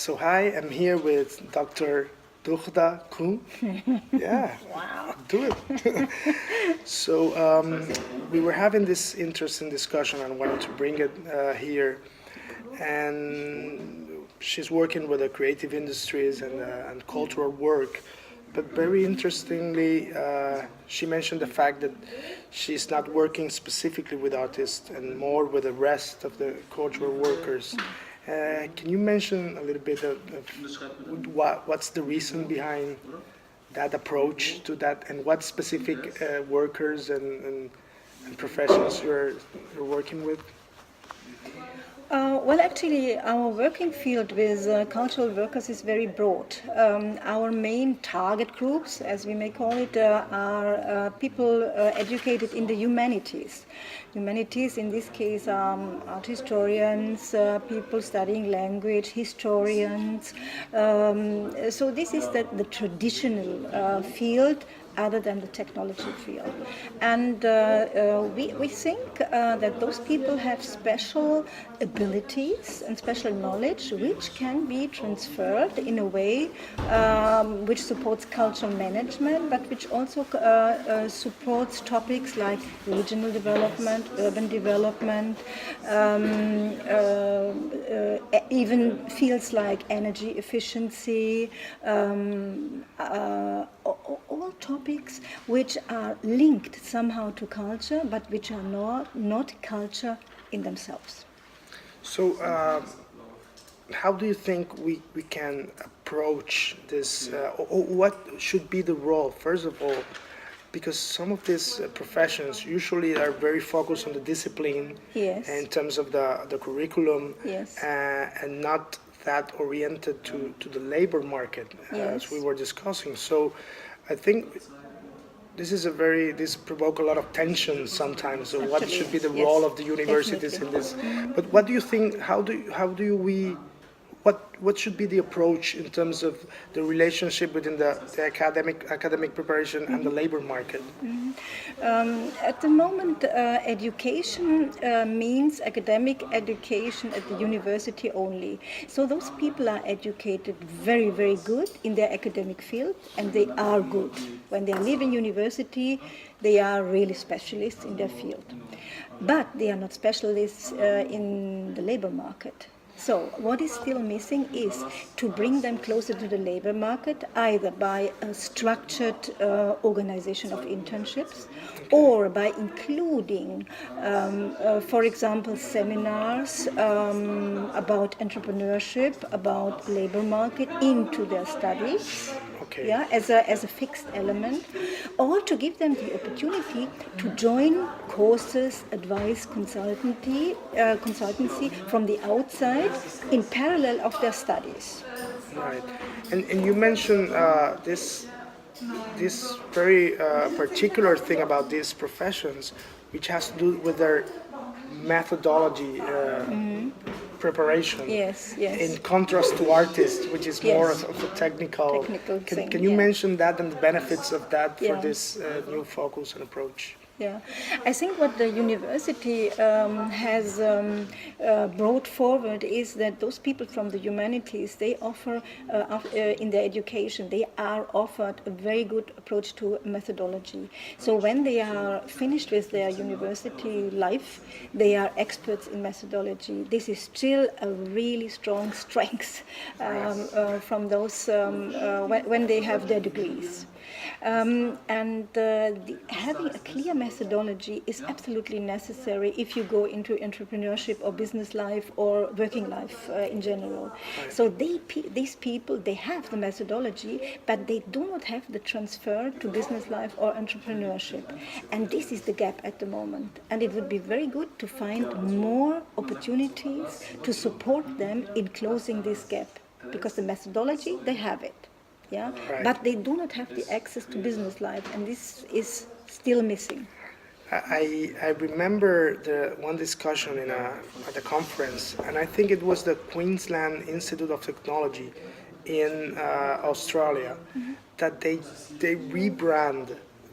So hi, I'm here with Dr. Drda Kühn. Yeah, Wow. do it. So we were having this interesting discussion and wanted to bring it here. And she's working with the creative industries and cultural work. But very interestingly, she mentioned the fact that she's not working specifically with artists and more with the rest of the cultural workers. Can you mention a little bit of what's the reason behind that approach to that, and what specific workers and professions you're working with? Well, actually, our working field with cultural workers is very broad. Our main target groups, as we may call it, are people educated in the humanities. Humanities, in this case, art historians, people studying language, historians. So this is the traditional field other than the technology field. And we think that those people have special abilities and special knowledge which can be transferred in a way which supports cultural management, but which also supports topics like regional development, urban development, even fields like energy efficiency, all topics which are linked somehow to culture, but which are not culture in themselves. So how do you think we can approach this, or what should be the role, first of all, because some of these professions usually are very focused on the discipline. Yes. In terms of the curriculum. Yes. And not that oriented to the labor market, Yes. as we were discussing. So I think this provoke a lot of tension sometimes. So what should be the Yes, role of the universities definitely. in this? But what do you think? How do we? What should be the approach in terms of the relationship between the academic preparation and the labor market? At the moment, education means academic education at the university only. So those people are educated very, very good in their academic field, and they are good. When they are leaving university, they are really specialists in their field. But they are not specialists in the labor market. So what is still missing is to bring them closer to the labor market, either by a structured organization of internships, or by including, for example, seminars about entrepreneurship, about labor market into their studies. Okay. Yeah, as a fixed element, or to give them the opportunity to join courses, advice, consultancy from the outside in parallel of their studies. Right. And you mentioned this very particular thing about these professions, which has to do with their methodology preparation. Yes, yes. In contrast to artists, which is more Yes. of a technical thing, can you yeah. mention that and the benefits of that for Yeah. this new focus and approach? Yeah, I think what the university has brought forward is that those people from the humanities, they offer, in their education, they are offered a very good approach to methodology. So when they are finished with their university life, they are experts in methodology. This is still a really strong strength from those when they have their degrees. Having a clear methodology is absolutely necessary if you go into entrepreneurship or business life or working life in general. So these people, they have the methodology, but they do not have the transfer to business life or entrepreneurship. And this is the gap at the moment. And it would be very good to find more opportunities to support them in closing this gap, because the methodology, they have it. Yeah, Right. but they do not have the access to business life, and this is still missing. I remember the one discussion at a conference, and I think it was the Queensland Institute of Technology in Australia, that they rebrand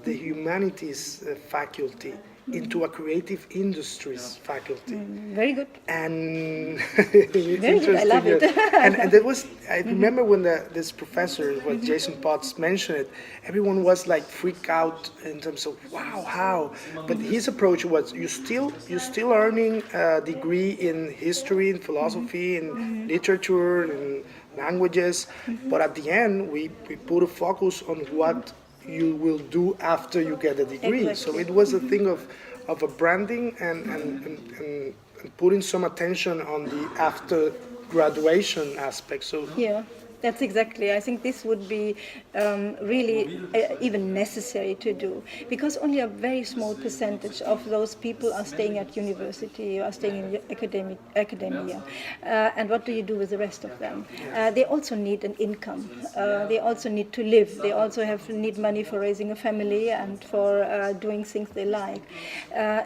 the humanities faculty into a creative industries faculty. Very good. And it's Very good. I love it. and there was, I remember when this professor, what Jason Potts mentioned it, everyone was like freaked out in terms of, wow, how? But his approach was, you're still earning a degree in history, in philosophy, in literature, in languages, but at the end, we put a focus on what you will do after you get a degree. Exactly. So it was a thing of a branding and putting some attention on the after graduation aspect. So Yeah, that's exactly. I think this would be really even necessary to do, because only a very small percentage of those people are staying at university, are staying in academia. And what do you do with the rest of them? They also need an income. They also need to live. They also need money for raising a family and for doing things they like.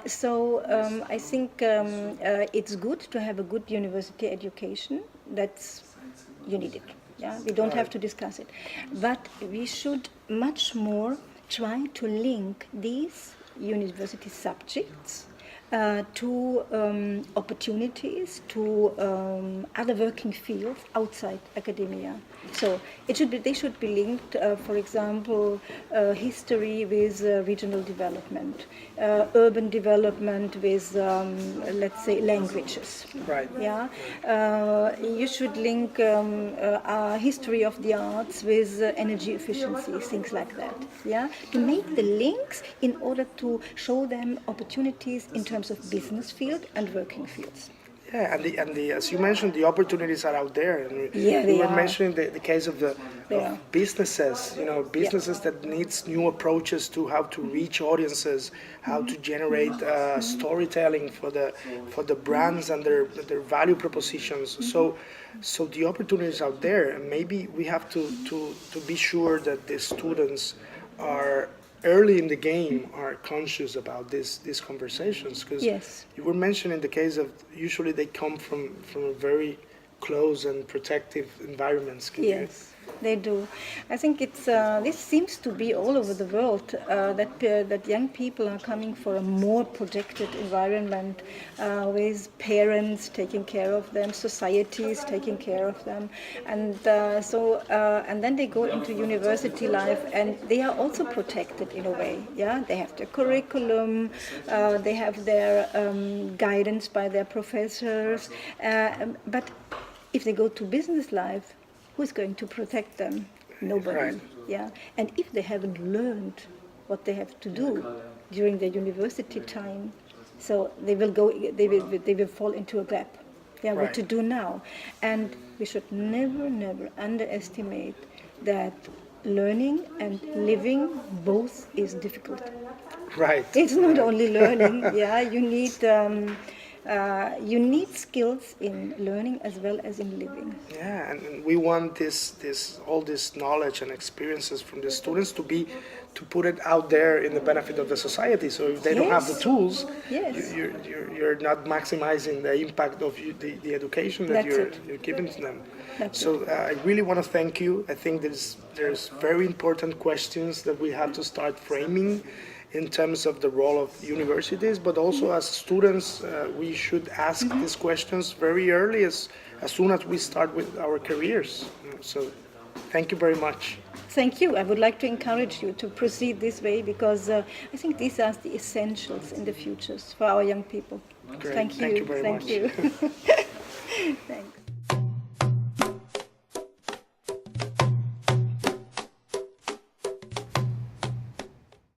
So I think it's good to have a good university education. You need it. Yeah, we don't have to discuss it. But we should much more try to link these university subjects to opportunities, to other working fields outside academia. So they should be linked, for example, history with regional development, urban development with, let's say, languages. right. Yeah, you should link history of the arts with energy efficiency, things like that. Yeah, to make the links in order to show them opportunities in terms of business field and working fields. Yeah, and the as you mentioned, the opportunities are out there. And Yeah, we they were are. mentioning the case of Yeah. businesses. Businesses that needs new approaches to how to reach audiences, how to generate storytelling for the brands and their value propositions. So the opportunities out there, and maybe we have to be sure that the students are early in the game are conscious about these conversations, because Yes. you were mentioning the case of usually they come from a very close and protective environments. Yes, they do. I think it's this seems to be all over the world that young people are coming for a more protected environment with parents taking care of them, societies taking care of them, and and then they go into university life and they are also protected in a way. Yeah, they have their curriculum, they have their guidance by their professors, but if they go to business life, who's going to protect them? Nobody. Right. Yeah, and if they haven't learned what they have to do during their university time, so they will fall into a gap. Yeah, what Right. to do now? And we should never underestimate that learning and living both is difficult. Right. It's not only learning. Yeah, you need skills in learning as well as in living. Yeah, and we want all this knowledge and experiences from the students to put it out there in the benefit of the society. So if they don't have the Yes. tools, Yes. you're not maximizing the impact of the education that That's it. you're giving to them. That's So I really want to thank you. I think there's very important questions that we have to start framing in terms of the role of universities, but also as students, we should ask these questions very early, as soon as we start with our careers. So thank you very much. Thank you. I would like to encourage you to proceed this way, because I think these are the essentials in the futures for our young people. Great. Thank you. Thank you very much. You. Thanks.